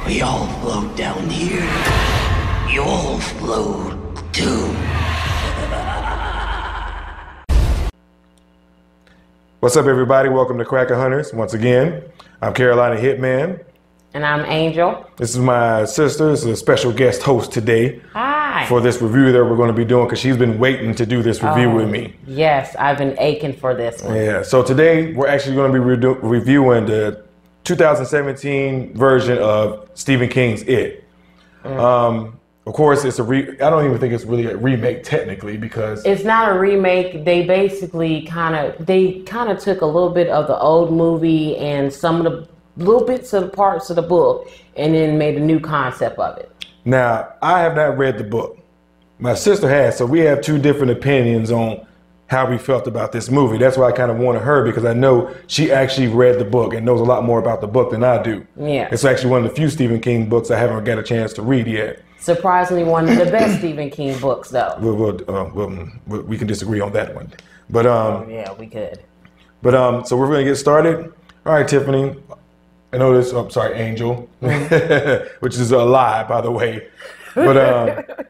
We all float down here. You'll float too. What's up, everybody? Welcome to Kraken Hunters. Once again, I'm Carolina Hitman. And I'm Angel. This is my sister. This is a special guest host today. Hi. For this review that we're going to be doing, because she's been waiting to do this review with me. Yes, I've been aching for this one. Yeah, so today we're actually going to be reviewing the 2017 version of Stephen King's It. Of course, it's I don't even think it's really a remake technically, because it's not a remake. They basically kind of took a little bit of the old movie and some of the little bits of the parts of the book and then made a new concept of it. Now, I have not read the book. My sister has, so we have two different opinions on how we felt about this movie. That's why I kind of wanted her, because I know she actually read the book and knows a lot more about the book than I do. Yeah. It's actually one of the few Stephen King books I haven't got a chance to read yet. Surprisingly, one of the best Stephen King books, though. We can disagree on that one. But yeah, we could. But so we're going to get started. All right, Tiffany. I know this. I'm sorry, Angel, which is a lie, by the way. But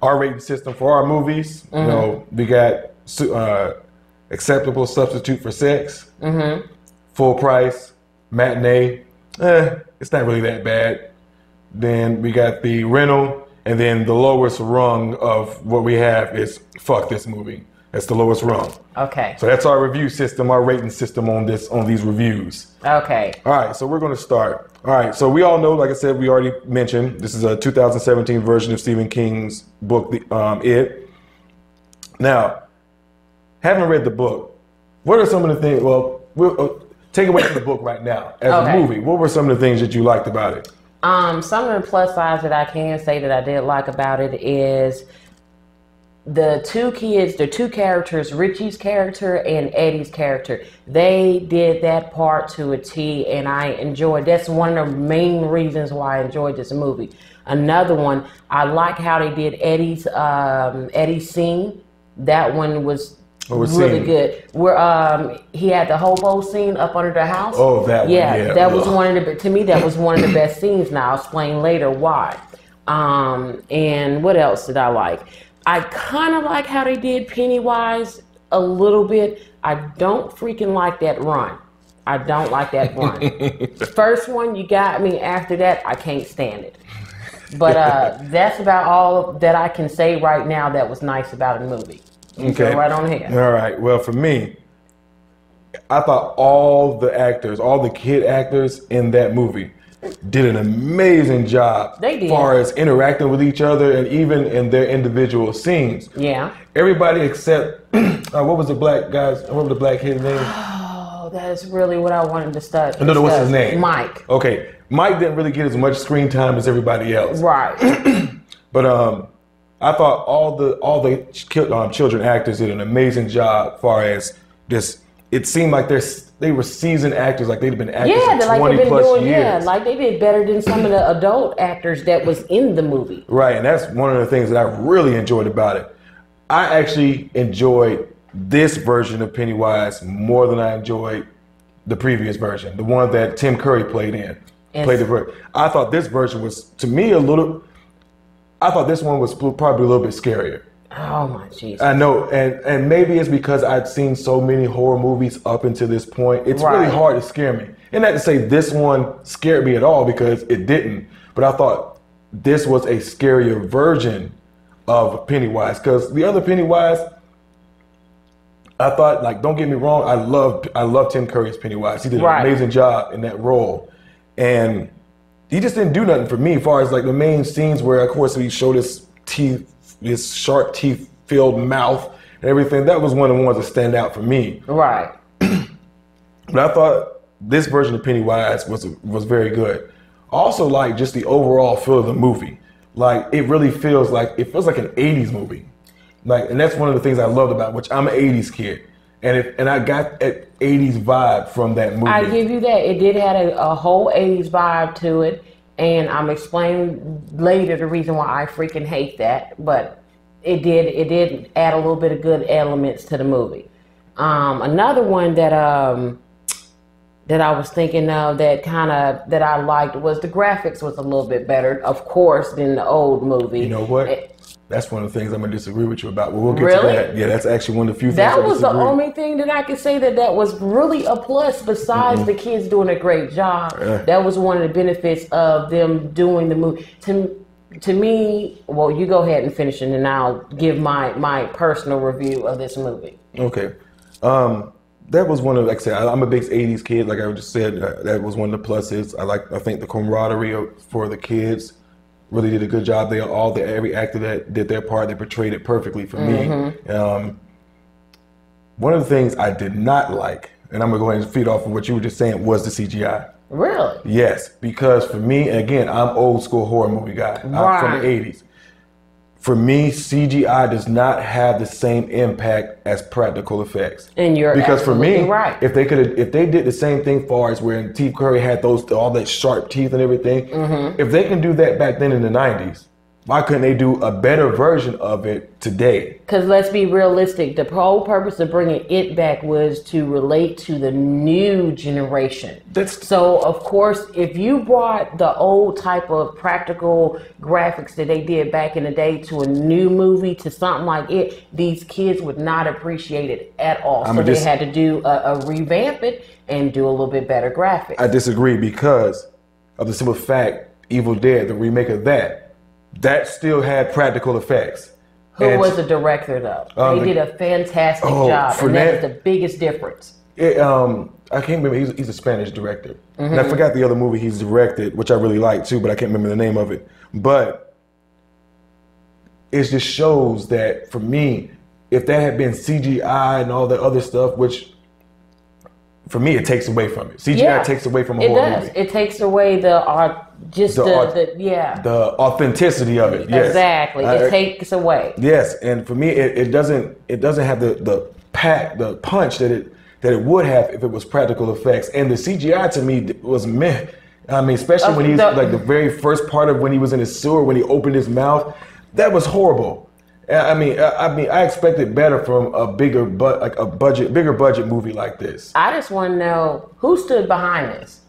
our rating system for our movies, you know, we got acceptable substitute for sex, full price, matinee. It's not really that bad. Then we got the rental, and then the lowest rung of what we have is fuck this movie. That's the lowest rung. Okay. So that's our review system, our rating system on these reviews. Okay. All right, so we're going to start. All right, so we all know, like I said, we already mentioned, this is a 2017 version of Stephen King's book, It. Now, having read the book, what are some of the things? Well, we'll take away from the book right now as a movie. What were some of the things that you liked about it? Some of the plus sides that I can say that I did like about it is the two kids, the two characters, Richie's character and Eddie's character, they did that part to a T, and I enjoyed. That's one of the main reasons why I enjoyed this movie. Another one, I like how they did Eddie's scene. That one was really good. Where he had the hobo scene up under the house. Oh, that one. Yeah, that was one of the. To me, that was one of the best scenes. Now I'll explain later why. And what else did I like? I kind of like how they did Pennywise a little bit. I don't freaking like that run. I don't like that run. The first one, you got me. After that, I can't stand it. But that's about all that I can say right now that was nice about the movie. Okay. Go right on ahead. All right. Well, for me, I thought all the kid actors in that movie did an amazing job. They did. As far as interacting with each other and even in their individual scenes. Yeah. Everybody except, what was the black guy's, what was the black kid's name? Oh, that is really what I wanted to start. No, what's his name? Mike. Okay. Mike didn't really get as much screen time as everybody else. Right. But I thought all the children actors did an amazing job as far as this. It seemed like they were seasoned actors, like they'd been actors for 20 plus years. Yeah, like they did better than some of the adult actors that was in the movie. Right, and that's one of the things that I really enjoyed about it. I actually enjoyed this version of Pennywise more than I enjoyed the previous version, the one that Tim Curry played in. I thought this version was, to me, I thought this one was probably a little bit scarier. Oh my Jesus. I know, and maybe it's because I'd seen so many horror movies up until this point. It's really hard to scare me. And not to say this one scared me at all, because it didn't. But I thought this was a scarier version of Pennywise, because the other Pennywise, I thought, like, don't get me wrong, I love Tim Curry's Pennywise. He did an amazing job in that role. And he just didn't do nothing for me as far as like the main scenes where, of course, he showed his teeth, his sharp teeth-filled mouth and everything. That was one of the ones that stand out for me. Right. But I thought this version of Pennywise was very good. Also, like, just the overall feel of the movie. Like, it really feels like an 80s movie. Like, and that's one of the things I loved about it, which I'm an 80s kid. And I got an 80s vibe from that movie. I give you that. It did have a whole 80s vibe to it. And I'm explaining later the reason why I freaking hate that. But it did add a little bit of good elements to the movie. Another one that that I was thinking of that that I liked was the graphics was a little bit better, of course, than the old movie. You know what? That's one of the things I'm gonna disagree with you about. Well, we'll get Really? to that. Yeah, that's actually one of the few things That I was the disagree. only thing that I could say that was really a plus besides the kids doing a great job. That was one of the benefits of them doing the movie. To me, well, you go ahead and finish it and I'll give my personal review of this movie. Okay. That was one of, like I said, I'm a big 80s kid. Like I just said, that was one of the pluses. I think the camaraderie for the kids really did a good job. Every actor that did their part, they portrayed it perfectly for me. One of the things I did not like, and I'm gonna go ahead and feed off of what you were just saying, was the CGI. Really? Yes, because for me, again, I'm old school horror movie guy. I'm from the 80s. For me, CGI does not have the same impact as practical effects. And you're because for me, right. if they did the same thing, far as where Steve Curry had all that sharp teeth and everything, if they can do that back then in the 90s, why couldn't they do a better version of it today? Because let's be realistic, the whole purpose of bringing it back was to relate to the new generation. So, of course, if you brought the old type of practical graphics that they did back in the day to a new movie, to something like it, these kids would not appreciate it at all. So they had to do a revamp it and do a little bit better graphics. I disagree because of the simple fact, Evil Dead, the remake of that still had practical effects. Who was the director, though? They did a fantastic job, and that is the biggest difference. I can't remember. He's a Spanish director. And I forgot the other movie he's directed, which I really like too, but I can't remember the name of it. But it just shows that, for me, if that had been CGI and all that other stuff, which for me, it takes away from it. CGI takes away from a horror movie. It takes away the authenticity of it. Yes. Exactly. It takes away. Yes, and for me, it doesn't have the punch that it would have if it was practical effects. And the CGI to me was meh. I mean, especially when he's like the very first part of when he was in his sewer, when he opened his mouth, that was horrible. I expected better from a bigger budget movie like this. I just want to know who stood behind this.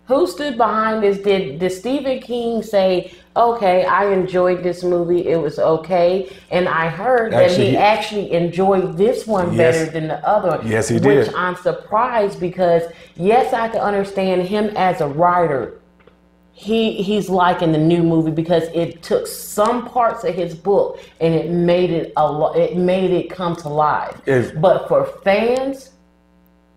Who stood behind this? Did Stephen King say, okay, I enjoyed this movie, it was okay, and I heard that he actually enjoyed this one better than the other one. Yes, he did. Which I'm surprised because, yes, I can understand him as a writer. He's liking the new movie because it took some parts of his book and it made it come to life. But for fans,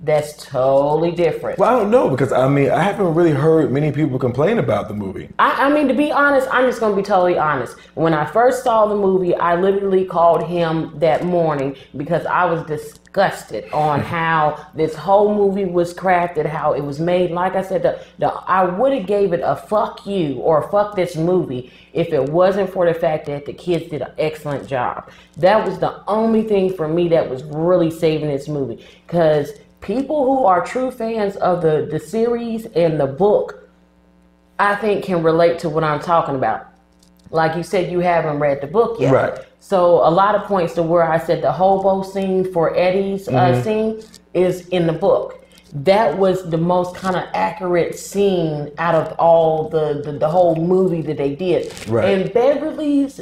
that's totally different. Well, I don't know because I haven't really heard many people complain about the movie. I mean, to be honest, I'm just going to be totally honest. When I first saw the movie, I literally called him that morning because I was disgusted on how this whole movie was crafted, how it was made. Like I said, I would have gave it a fuck you or fuck this movie if it wasn't for the fact that the kids did an excellent job. That was the only thing for me that was really saving this movie, because people who are true fans of the series and the book, I think, can relate to what I'm talking about. Like you said, you haven't read the book yet. Right. So a lot of points to where I said the hobo scene for Eddie's scene is in the book. That was the most kind of accurate scene out of all the whole movie that they did. Right. And Beverly's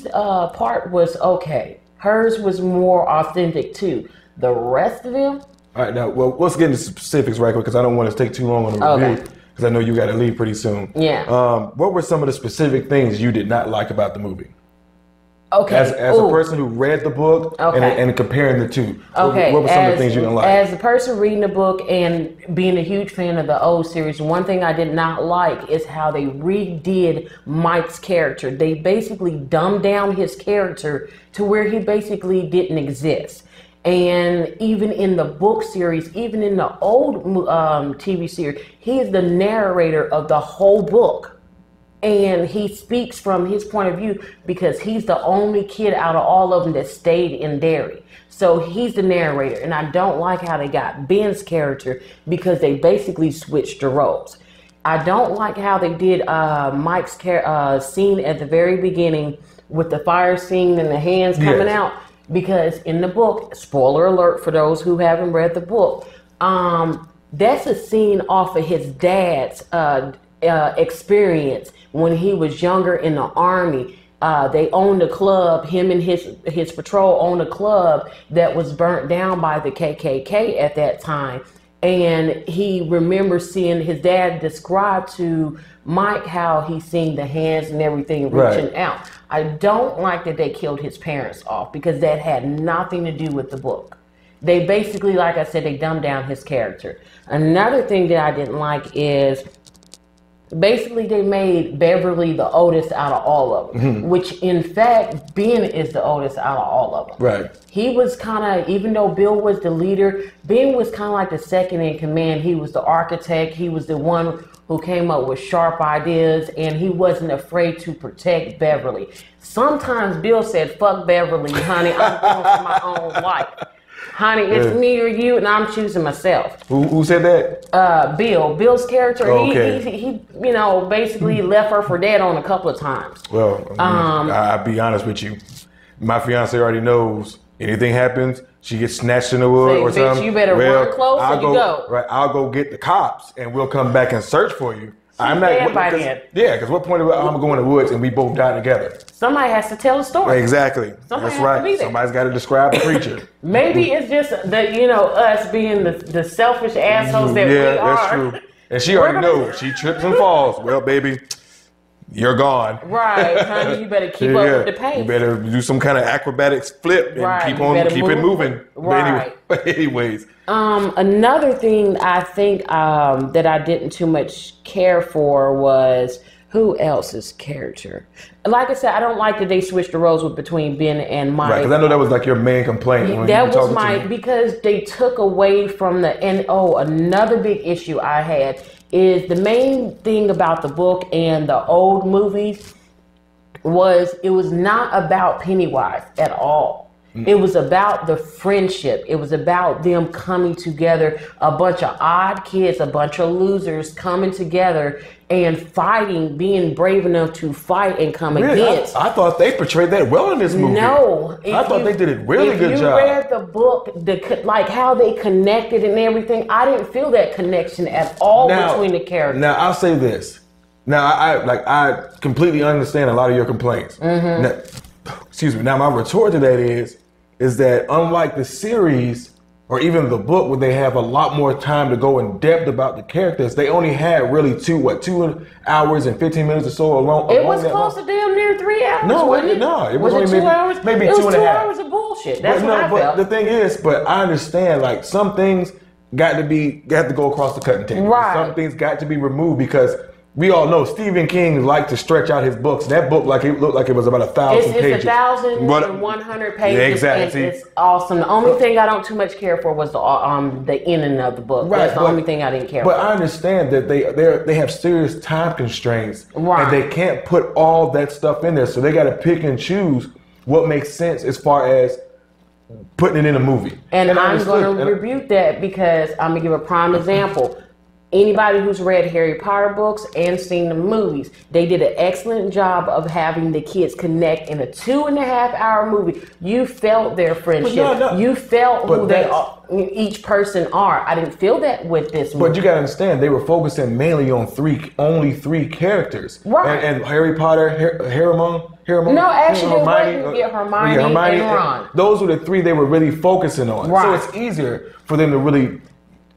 part was okay. Hers was more authentic too. The rest of them. All right, now, well, let's get into specifics right quick because I don't want to take too long on the review because I know you got to leave pretty soon. Yeah. What were some of the specific things you did not like about the movie? Okay. As a person who read the book and comparing the two, okay. What were some of the things you didn't like? As a person reading the book and being a huge fan of the old series, one thing I did not like is how they redid Mike's character. They basically dumbed down his character to where he basically didn't exist. And even in the book series, even in the old TV series, he is the narrator of the whole book. And he speaks from his point of view because he's the only kid out of all of them that stayed in Derry. So he's the narrator. And I don't like how they got Ben's character because they basically switched the roles. I don't like how they did Mike's scene at the very beginning with the fire scene and the hands coming out. Because in the book, spoiler alert for those who haven't read the book, That's a scene off of his dad's experience when he was younger in the Army. They owned a club, him and his patrol owned a club that was burnt down by the KKK at that time. And he remembers seeing his dad describe to Mike how he seen the hands and everything reaching out. I don't like that they killed his parents off because that had nothing to do with the book. They basically, like I said, they dumbed down his character. Another thing that I didn't like is basically they made Beverly the oldest out of all of them, which in fact Ben is the oldest out of all of them. Right. He was kind of, even though Bill was the leader, Ben was kind of like the second in command. He was the architect. He was the one who came up with sharp ideas, and he wasn't afraid to protect Beverly. Sometimes Bill said, "Fuck Beverly, honey, I'm going for my own life. Honey, it's me or you, and I'm choosing myself." Who said that? Bill's character, okay. he basically left her for dead on a couple of times. Well, I'll be honest with you. My fiance already knows anything happens, she gets snatched in the wood or something. You better run close and you go. Right, I'll go get the cops and we'll come back and search for you. I'm not. Because what point I'm gonna go in the woods and we both die together? Somebody has to tell a story. Exactly. That's right. Somebody's got to describe the creature. Maybe it's just that us being the selfish assholes that we are. Yeah, that's true. And she already knows. She trips and falls. Well, baby, you're gone. Right, honey. You better keep up with the pace. You better do some kind of acrobatics flip and keep it moving. Right. But anyways. Another thing I think that I didn't too much care for was who else's character. Like I said, I don't like that they switched the roles between Ben and Mike. Right, because I know that was like your main complaint. When that was because they took away from another big issue I had is the main thing about the book and the old movies was it was not about Pennywise at all. It was about the friendship. It was about them coming together, a bunch of odd kids, a bunch of losers coming together and fighting, being brave enough to fight and come against. I thought they portrayed that well in this movie. No. I thought they did a really good job. If you read the book, like how they connected and everything, I didn't feel that connection at all between the characters. Now, I'll say this. Now, I completely understand a lot of your complaints. Now, excuse me. Now, my retort to that is that unlike the series or even the book where they have a lot more time to go in depth about the characters, they only had really 2 hours and 15 minutes or so alone. It was close to damn near 3 hours. No, it was only 2 hours? Maybe it was 2.5. 2 hours of bullshit. That's what I felt. But the thing is, I understand like some things got to go across the cutting table. Right. Some things got to be removed because we all know Stephen King liked to stretch out his books. That book, it looked like it was about 1,000 pages. It's 1,100 pages. Yeah, exactly. And it's awesome. The only thing I don't too much care for was the ending of the book. Right, that's the only thing I didn't care for. But I understand that they have serious time constraints. Right. And they can't put all that stuff in there. So they got to pick and choose what makes sense as far as putting it in a movie. And I'm going to rebuke that because I'm going to give a prime example. Anybody who's read Harry Potter books and seen the movies, they did an excellent job of having the kids connect in a 2.5-hour movie. You felt their friendship. You felt who they are, each person are. I didn't feel that with this movie. But you gotta understand, they were focusing mainly on only three characters. Right. And Harry Potter, Hermione. No, actually, Hermione and Ron. Those were the three they were really focusing on. Right. So it's easier for them to really.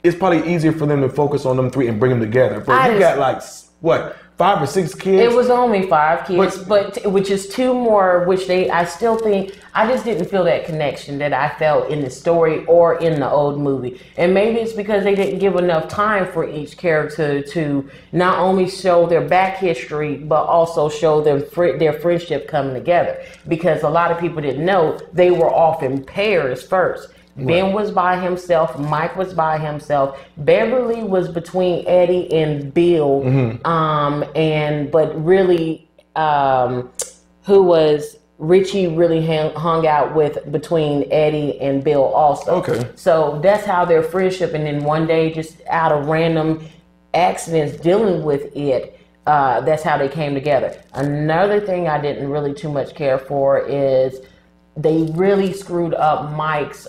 It's probably easier for them to focus on them three and bring them together. But you got 5 or 6 kids? It was only 5 kids, but which is 2 more, which I still think, I just didn't feel that connection that I felt in the story or in the old movie. And maybe it's because they didn't give enough time for each character to not only show their back history, but also show their friendship coming together. Because a lot of people didn't know they were off in pairs first. Ben was by himself. Mike was by himself. Beverly was between Eddie and Bill. But really, who was Richie really hung out with between Eddie and Bill also. Okay. So that's how their friendship. And then one day, just out of random accidents dealing with it, that's how they came together. Another thing I didn't really too much care for is they really screwed up Mike's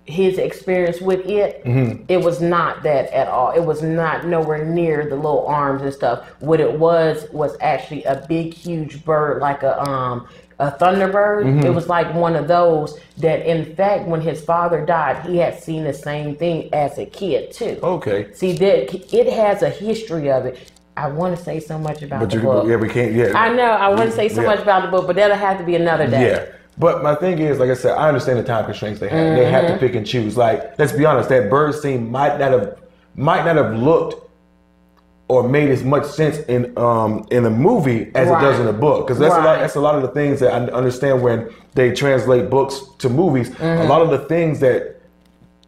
his experience with it, it was not that at all. It was not nowhere near the little arms and stuff. What it was actually a big, huge bird, like a thunderbird. It was like one of those that, in fact, when his father died, he had seen the same thing as a kid too. Okay. See, that it has a history of it. I want to say so much about the book. Yeah, we can't. Yeah. I know. I want to say so much about the book, but that'll have to be another day. Yeah. But my thing is, like I said, I understand the time constraints they have. They have to pick and choose. Like, let's be honest, that bird scene might not have looked or made as much sense in a movie as it does in a book. Because that's a lot of the things that I understand when they translate books to movies. A lot of the things that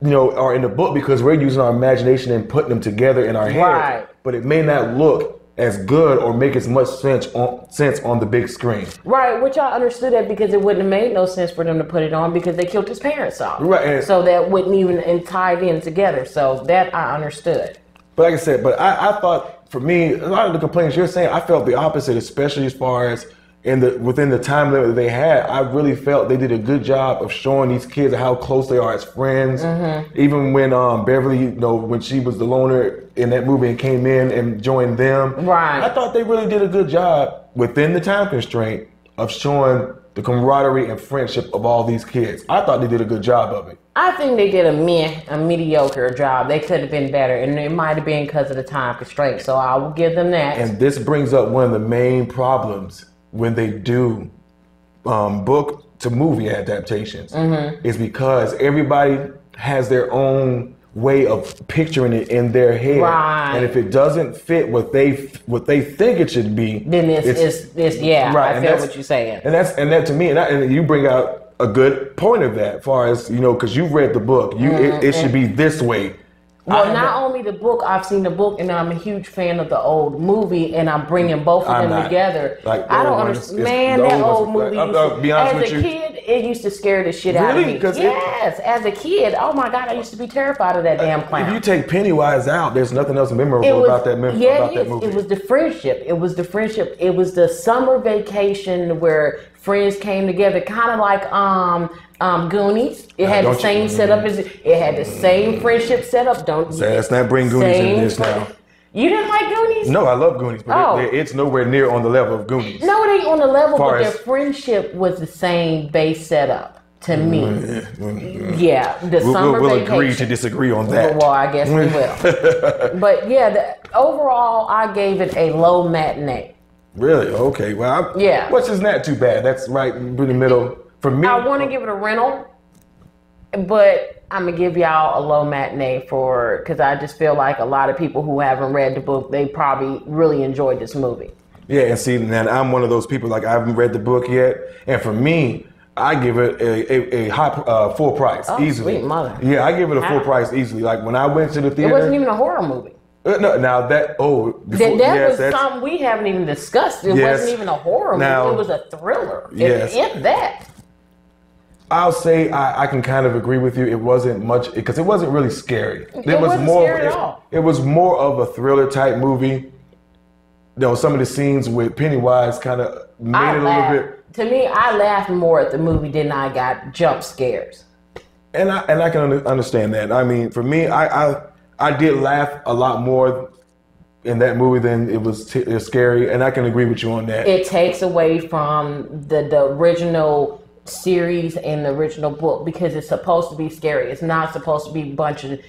are in the book, because we're using our imagination and putting them together in our head. But it may not look as good or make as much sense on the big screen. Right, which I understood that because it wouldn't have made no sense for them to put it on because they killed his parents off. Right. So that wouldn't even tie in together. So that I understood. But like I said, I thought, for me, a lot of the complaints you're saying, I felt the opposite, especially as far as within the time limit that they had. I really felt they did a good job of showing these kids how close they are as friends. Even when Beverly, when she was the loner in that movie and came in and joined them. Right. I thought they really did a good job within the time constraint of showing the camaraderie and friendship of all these kids. I thought they did a good job of it. I think they did a mediocre job. They could have been better, and it might have been because of the time constraint. So I will give them that. And this brings up one of the main problems when they do book to movie adaptations is because everybody has their own way of picturing it in their head, and if it doesn't fit what they think it should be, then it's yeah. Right. I feel what you're saying, and that to me, and you bring out a good point of that, as far as because you've read the book, it should be this way. Well, not only the book, I've seen the book, and I'm a huge fan of the old movie, and I'm bringing both of them together. I don't understand, man, that old movie. As a kid, it used to scare the shit out of me. Yes, as a kid, oh my God, I used to be terrified of that damn clown. If you take Pennywise out, there's nothing else memorable about that movie. It was the friendship. It was the summer vacation where friends came together, kind of like Goonies. It had the same setup it had the same friendship setup. Let's not bring Goonies in this now. You didn't like Goonies? No, I love Goonies, but it's nowhere near on the level of Goonies. No, it ain't on the level, but their friendship was the same base setup to me. Yeah, the summer we'll vacation. agree to disagree on that. Well, I guess we will. But yeah, overall, I gave it a low matinee. Really? Okay. Well, which is not too bad. That's right in the middle. For me, I want to give it a rental, but I'm going to give y'all a low matinee because I just feel like a lot of people who haven't read the book, they probably really enjoyed this movie. Yeah, and see, now I'm one of those people, like I haven't read the book yet, and for me, I give it a high full price easily. Sweet mother. Yeah, I give it a full price easily. Like when I went to the theater, it wasn't even a horror movie. No, now that was something we haven't even discussed. It wasn't even a horror movie. It was a thriller. If that. I'll say I can kind of agree with you. It wasn't much because it wasn't really scary. It wasn't scary at all. It was more of a thriller type movie. Some of the scenes with Pennywise kind of made it a little bit. To me, I laughed more at the movie than I got jump scares. And I can understand that. I mean, for me, I did laugh a lot more in that movie than it was scary, and I can agree with you on that. It takes away from the original series and the original book because it's supposed to be scary. It's not supposed to be a bunch of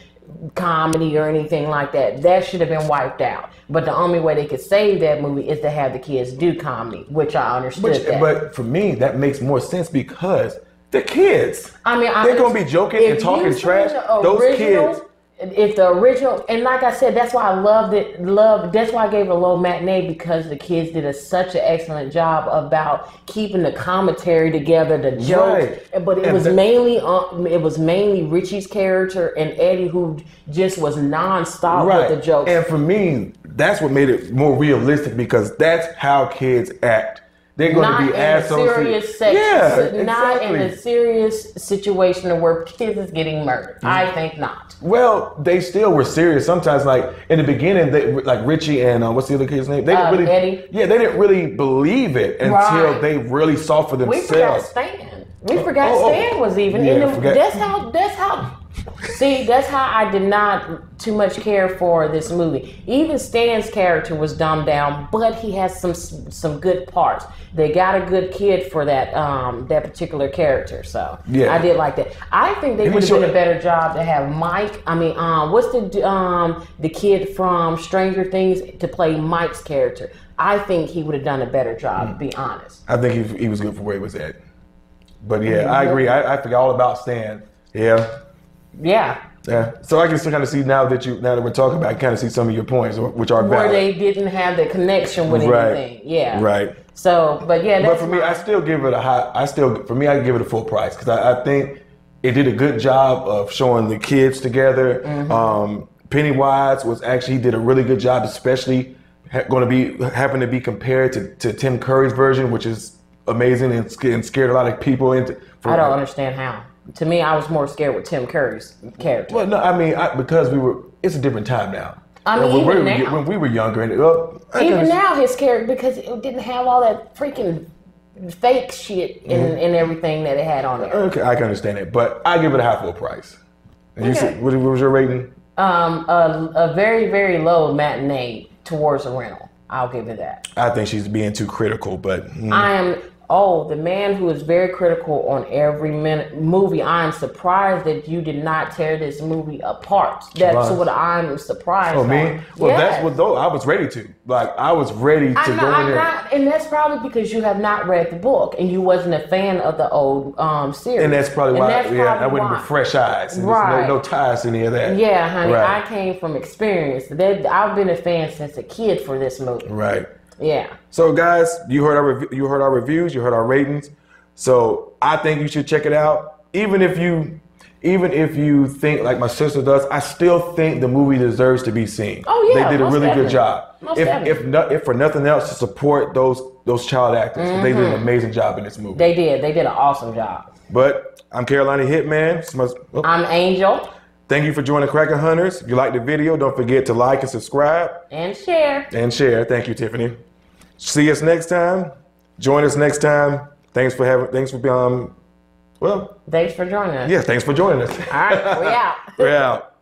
comedy or anything like that. That should have been wiped out. But the only way they could save that movie is to have the kids do comedy, which I understood. But for me, that makes more sense because they're kids. I mean, they're going to be joking and talking trash. Those kids. If the original, and like I said, that's why I loved it. That's why I gave it a low matinee because the kids did such an excellent job about keeping the commentary together, the jokes. Right. But it was mainly Richie's character and Eddie who just was nonstop with the jokes. And for me, that's what made it more realistic because that's how kids act. They're going to be assholes. Not in a serious situation where kids is getting murdered. I think not. Well, they still were serious. Sometimes, like in the beginning, like Richie and what's the other kid's name? They didn't really, Eddie. Yeah, they didn't really believe it until they really saw for themselves. We forgot Stan. We forgot Stan was even in the. That's how. See, that's how I did not too much care for this movie. Even Stan's character was dumbed down, but he has some good parts. They got a good kid for that that particular character, so yeah. I did like that. I think they would have done a better job to have Mike. I mean, what's the kid from Stranger Things to play Mike's character? I think he would have done a better job, to be honest. I think he was good for where he was at. But yeah, I agree. I forgot all about Stan. Yeah. Yeah. Yeah. So I can still kind of see now that we're talking about, I kind of see some of your points, which are valid. Where they didn't have the connection with anything. Yeah. Right. So, but yeah, that's but for me, I still give it I give it a full price because I think it did a good job of showing the kids together. Mm-hmm. Pennywise he did a really good job, especially having to be compared to Tim Curry's version, which is amazing and scared a lot of people into. I don't understand how. To me, I was more scared with Tim Curry's character. Well, no, I mean, because it's a different time now. I mean, when we were younger. Even now, his character, because it didn't have all that freaking fake shit and everything that it had on there. Okay, I can understand it, but I give it a half full price. And you said, what was your rating? A very, very low matinee towards a rental. I'll give it that. I think she's being too critical, but... I am... Oh, the man who is very critical on every movie. I am surprised that you did not tear this movie apart. That's what I'm surprised. Oh, me? Well, that's what I was ready to. Like, I was ready to go in there. And that's probably because you have not read the book and you wasn't a fan of the old series. And that's probably why. I went with fresh eyes. And right. No ties to any of that. Yeah, honey. Right. I came from experience. I've been a fan since a kid for this movie. Right. Yeah. So guys, you heard our reviews, you heard our ratings. So I think you should check it out. Even if you think like my sister does, I still think the movie deserves to be seen. Oh yeah, they did a really good job. If for nothing else, to support those child actors, they did an amazing job in this movie. They did an awesome job. But I'm Carolina Hitman. I'm Angel. Thank you for joining Kraken Hunters. If you liked the video, don't forget to like and subscribe. And share. Thank you, Tiffany. See us next time. Join us next time. Thanks for joining us. Yeah, thanks for joining us. Yeah, thanks for joining us. All right, we out. We're out.